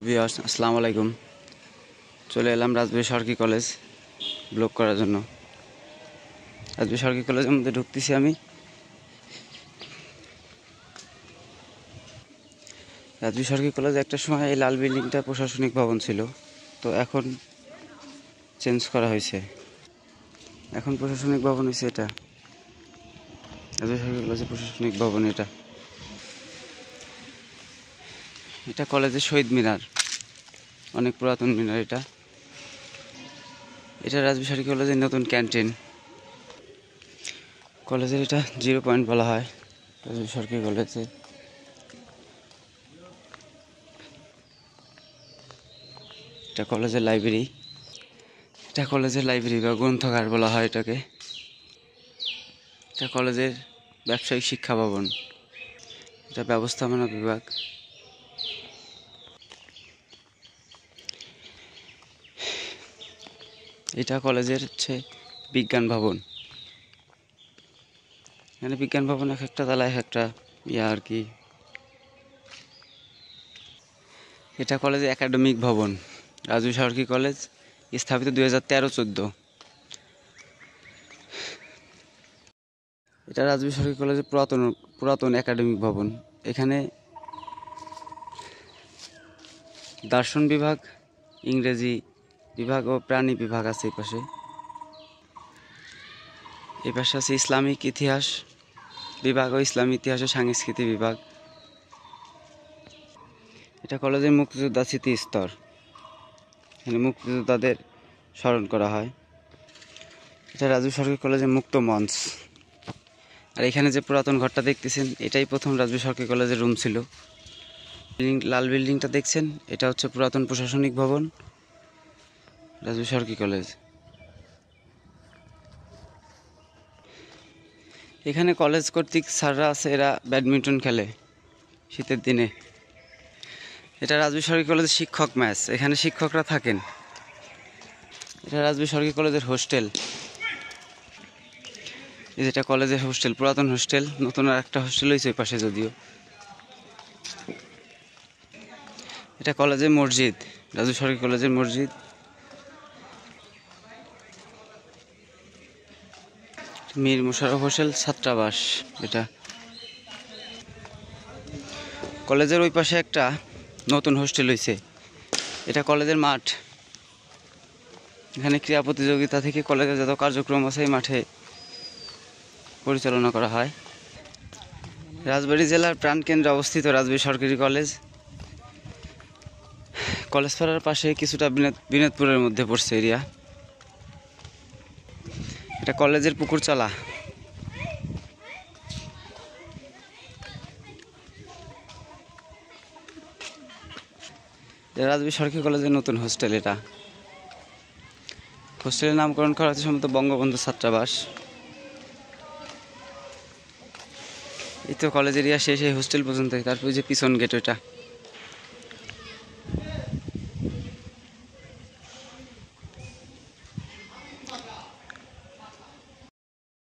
Viewers আসসালামু আলাইকুম। চলে এলাম রাজবাড়ী সরকারি কলেজ ব্লগ করার জন্য। রাজবাড়ী সরকারি কলেজের মধ্যে ঢুকতেছি আমি। রাজবাড়ী সরকারি কলেজ একটা সময় এই লাল বিল্ডিংটা প্রশাসনিক ভবন ছিল, তো এখন চেঞ্জ করা হয়েছে। এখন প্রশাসনিক ভবন হয়েছে এটা। রাজবাড়ী সরকারি কলেজের প্রশাসনিক ভবন এটা। এটা কলেজের শহীদ মিনার, অনেক পুরাতন মিনার এটা। এটা রাজবাড়ী সরকারি কলেজের নতুন ক্যান্টিন। কলেজের এটা 0 পয়েন্ট বলা হয় রাজবাড়ী সরকারি কলেজে। এটা কলেজের লাইব্রেরি। এটা কলেজের লাইব্রেরি বা গ্রন্থাগার বলা হয় এটাকে। এটা কলেজের ব্যবসায়িক শিক্ষা ভবন। এটা ব্যবস্থাপনা বিভাগ। এটা কলেজের বিজ্ঞান ভবন। এখানে বিজ্ঞান ভবন এক একটা তালা এক একটা আর কি। এটা কলেজের একাডেমিক ভবন। রাজবাড়ী সরকারি কলেজ স্থাপিত 2013-14। এটা রাজবাড়ী সরকারি কলেজের পুরাতন একাডেমিক ভবন। এখানে দর্শন বিভাগ, ইংরেজি বিভাগ ও প্রাণী বিভাগ আছে। এই পাশে আছে ইসলামিক ইতিহাস বিভাগ ও ইসলামী ইতিহাস ও সংস্কৃতি বিভাগ। এটা কলেজের মুক্তিযোদ্ধা স্মৃতিস্তর। এখানে মুক্তিযোদ্ধাদের স্মরণ করা হয়। এটা রাজবাড়ী সরকারি কলেজের মুক্ত মঞ্চ। আর এখানে যে পুরাতন ঘরটা দেখতেছেন, এটাই প্রথম রাজবাড়ী সরকারি কলেজের রুম ছিল। লাল বিল্ডিংটা দেখছেন, এটা হচ্ছে পুরাতন প্রশাসনিক ভবন রাজবাড়ী সরকারি কলেজ। এখানে কলেজ কর্তৃক স্যাররা আছে, এরা ব্যাডমিন্টন খেলে শীতের দিনে। এটা রাজবাড়ী সরকারি কলেজের শিক্ষক ম্যাচ, এখানে শিক্ষকরা থাকেন। এটা রাজবাড়ী সরকারি কলেজের হোস্টেল। যেটা কলেজের হোস্টেল, পুরাতন হোস্টেল। নতুন আর একটা হোস্টেল হয়েছে ওই পাশে যদিও। এটা কলেজের মসজিদ, রাজবাড়ী সরকারি কলেজের মসজিদ। মীর মোশাররফ হোসেন ছাত্রাবাস। এটা কলেজের ওই পাশে একটা নতুন হোস্টেল হয়েছে। এটা কলেজের মাঠ। এখানে ক্রীড়া প্রতিযোগিতা থেকে কলেজের যত কার্যক্রম আছে এই মাঠে পরিচালনা করা হয়। রাজবাড়ী জেলার প্রাণকেন্দ্রে অবস্থিত রাজবাড়ী সরকারি কলেজ। কলেজ পাড়ার পাশে কিছুটা বিনোদপুরের মধ্যে পড়ছে এরিয়া। এটা কলেজের পুকুরচালা। রাজবাড়ী সরকারি কলেজের নতুন হোস্টেল। এটা হোস্টেলের নামকরণ করা হচ্ছে সম্ভবত বঙ্গবন্ধু ছাত্রাবাস। এই তো কলেজ এরিয়া শেষ, এই হোস্টেল পর্যন্ত। তারপর যে পিছন গেট ওইটা।